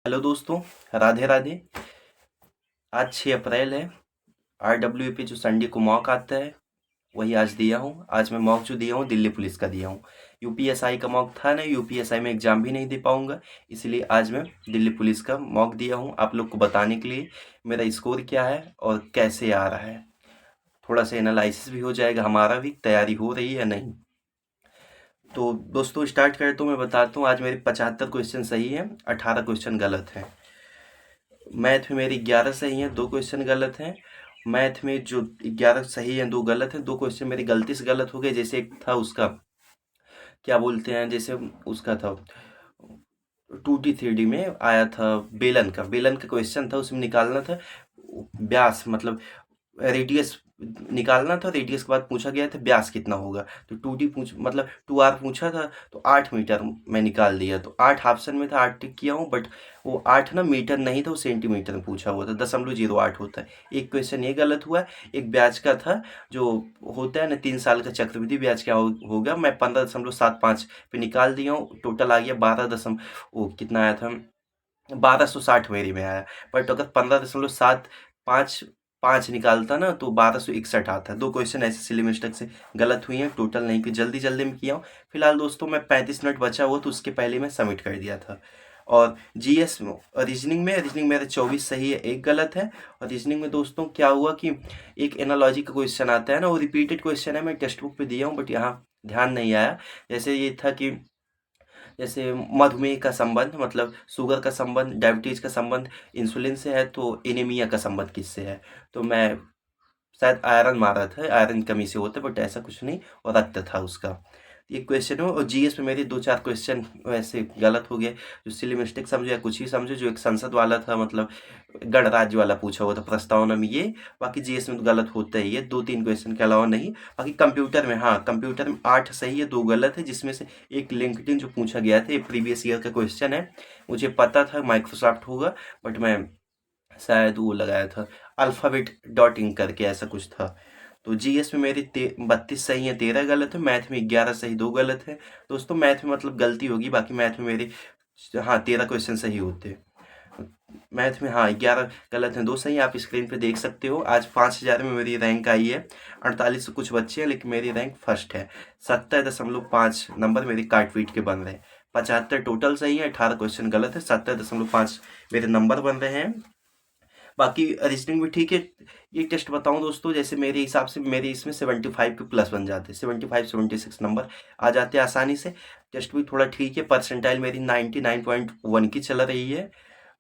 Hello दोस्तों, राधे राधे। आज 6 अप्रैल है। RWA पे जो संडे को मॉक आता है वही आज दिया हूँ। आज मैं मॉक जो दिया हूँ दिल्ली पुलिस का दिया हूँ। यूपीएसआई का मॉक था ना, यूपीएसआई में एग्ज़ाम भी नहीं दे पाऊँगा, इसलिए आज मैं दिल्ली पुलिस का मॉक दिया हूँ आप लोग को बताने के लिए मेरा स्कोर क्या है और कैसे आ रहा है। थोड़ा सा एनालिसिस भी हो जाएगा, हमारा भी तैयारी हो रही है या नहीं। तो दोस्तों स्टार्ट करता हूँ। मैं बताता हूँ आज मेरे 75 क्वेश्चन सही हैं, 18 क्वेश्चन गलत हैं। मैथ में मेरी 11 सही हैं, 2 क्वेश्चन गलत हैं। मैथ में जो 11 सही हैं 2 गलत हैं, 2 क्वेश्चन मेरी गलती से गलत हो गए। जैसे एक था उसका क्या बोलते हैं, जैसे उसका था 2D 3D में आया था बेलन का क्वेश्चन था, उसमें निकालना था व्यास, मतलब रेडियस निकालना था। रेडियस के बाद पूछा गया था व्यास कितना होगा, तो 2D मतलब 2R पूछा था, तो 8 मीटर मैं निकाल दिया। तो 8 ऑप्शन में था, 8 टिक किया हूँ, बट वो 8 ना मीटर नहीं था, वो सेंटीमीटर में पूछा हुआ था। 0.08 होता है। एक क्वेश्चन ये गलत हुआ। एक ब्याज का था जो होता है ना 3 साल का चक्रवृद्धि ब्याज क्या होगा, मैं 15.75 पे निकाल दिया हूँ। टोटल आ गया 12 कितना आया था, 1260 मेरी में आया। बट अगर 15.75 निकालता ना तो 1261 आता। 2 क्वेश्चन ऐसे सिली मिस्टेक से गलत हुई हैं, टोटल नहीं कि जल्दी जल्दी में किया हूँ। फिलहाल दोस्तों मैं 35 मिनट बचा हुआ तो उसके पहले मैं सबमिट कर दिया था। और जीएस रीजनिंग मेरे 24 सही है, 1 गलत है। और रीजनिंग में दोस्तों क्या हुआ कि एक एनालॉजी का क्वेश्चन आता है ना, वो रिपीटेड क्वेश्चन है, मैं टेक्स्ट बुक पे दिया हूँ बट यहाँ ध्यान नहीं आया। जैसे ये था कि जैसे मधुमेह का संबंध, मतलब शुगर का संबंध, डायबिटीज का संबंध इंसुलिन से है, तो एनीमिया का संबंध किससे है। तो मैं शायद आयरन मारा था, आयरन कमी से होता, बट ऐसा कुछ नहीं, और रक्त था उसका। ये क्वेश्चन हो। और जीएस में मेरे 2-4 क्वेश्चन वैसे गलत हो गए, जो सिली मिस्टेक समझो या कुछ ही समझो। जो एक संसद वाला था, मतलब गणराज्य वाला पूछा हुआ था प्रस्तावना में, ये बाकी जीएस में तो गलत होता ही है, 2-3 क्वेश्चन के अलावा नहीं। बाकी कंप्यूटर में, हाँ कंप्यूटर में 8 सही है, 2 गलत है, जिसमें से एक लिंक्डइन जो पूछा गया था, ये प्रीवियस ईयर का क्वेश्चन है। मुझे पता था माइक्रोसॉफ्ट होगा, बट मैं शायद वो लगाया था अल्फ़ाबेट डॉट इन करके, ऐसा कुछ था। तो जीएस में मेरी 32 सही है, 13 गलत है। मैथ में 11 सही, 2 गलत है। दोस्तों मैथ में मतलब गलती होगी, बाकी मैथ में मेरे हाँ 13 क्वेश्चन सही होते। मैथ में हाँ 11 गलत हैं, 2 सही। आप स्क्रीन पे देख सकते हो। आज 5000 में मेरी रैंक आई है। 48 कुछ बच्चे हैं, लेकिन मेरी रैंक फर्स्ट है। 70.5 नंबर मेरे काट पीट के बन रहे हैं। 75 टोटल सही है, 18 क्वेश्चन गलत है। 70.5 मेरे नंबर बन रहे हैं। बाकी रीजनिंग भी ठीक है। ये टेस्ट बताऊं दोस्तों, जैसे मेरे हिसाब से मेरे इसमें 75 के प्लस बन जाते हैं, 75-76 नंबर आ जाते हैं आसानी से। टेस्ट भी थोड़ा ठीक है। परसेंटाइल मेरी 99.1 की चल रही है।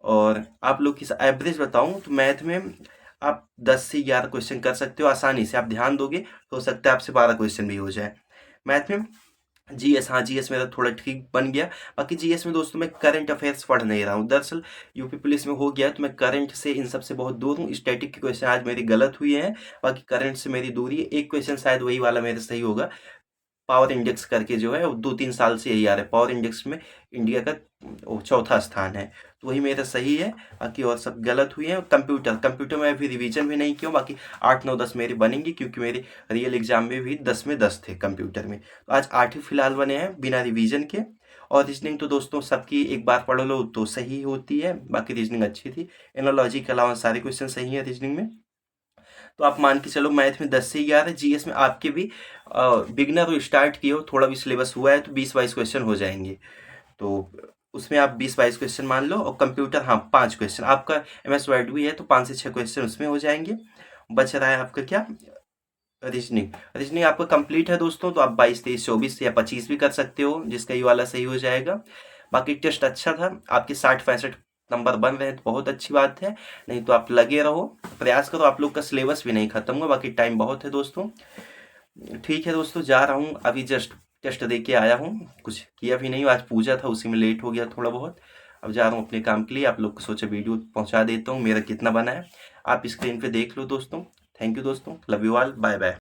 और आप लोग की एवरेज बताऊं तो मैथ में आप 10 से 11 क्वेश्चन कर सकते हो आसानी से। आप ध्यान दोगे तो हो सकता है आपसे 12 क्वेश्चन भी हो जाए मैथ में। जीएस, हाँ जीएस मेरा थोड़ा ठीक बन गया। बाकी जीएस में दोस्तों मैं करंट अफेयर्स पढ़ नहीं रहा हूँ। दरअसल यूपी पुलिस में हो गया तो मैं करंट से इन सब से बहुत दूर हूँ। स्टैटिक के क्वेश्चन आज मेरी गलत हुए हैं, बाकी करंट से मेरी दूरी है। एक क्वेश्चन शायद वही वाला मेरा सही होगा, पावर इंडेक्स करके जो है वो 2-3 साल से यही आ रहा है। पावर इंडेक्स में इंडिया का वो चौथा स्थान है, तो वही मेरा सही है। बाकी और सब गलत हुए हैं। कंप्यूटर में अभी रिवीजन भी नहीं किया, बाकी 8-9-10 मेरे बनेंगे, क्योंकि मेरे रियल एग्जाम में भी 10 में 10 थे कंप्यूटर में। तो आज 8 ही फिलहाल बने हैं बिना रिवीजन के। और रीजनिंग तो दोस्तों सबकी एक बार पढ़ लो तो सही होती है। बाकी रीजनिंग अच्छी थी। एनोलॉजी के अलावा सारे क्वेश्चन सही है रीजनिंग में। तो आप मान के चलो मैथ में 10 से 11, जीएस में आपके भी बिगनर हो, स्टार्ट किए हो, थोड़ा भी सिलेबस हुआ है तो 20-22 क्वेश्चन हो जाएंगे। तो उसमें आप 20-22 क्वेश्चन मान लो। और कंप्यूटर हाँ 5 क्वेश्चन, आपका एमएस वर्ड भी है तो 5 से 6 क्वेश्चन उसमें हो जाएंगे। बच रहा है आपका क्या, रीजनिंग आपका कंप्लीट है दोस्तों। तो आप 22, 23, 24 या 25 भी कर सकते हो, जिसका ये वाला सही हो जाएगा। बाकी टेस्ट अच्छा था, आपके 60-65 नंबर बन रहे हैं तो बहुत अच्छी बात है। नहीं तो आप लगे रहो, प्रयास करो। आप लोग का सिलेबस भी नहीं खत्म हुआ, बाकी टाइम बहुत है दोस्तों। ठीक है दोस्तों, जा रहा हूँ अभी, जस्ट टेस्ट दे के आया हूँ। कुछ किया भी नहीं, आज पूजा था उसी में लेट हो गया थोड़ा बहुत। अब जा रहा हूँ अपने काम के लिए। आप लोग को सोचा वीडियो पहुँचा देता हूँ मेरा कितना बना है। आप स्क्रीन पे देख लो दोस्तों। थैंक यू दोस्तों, love you all, bye bye.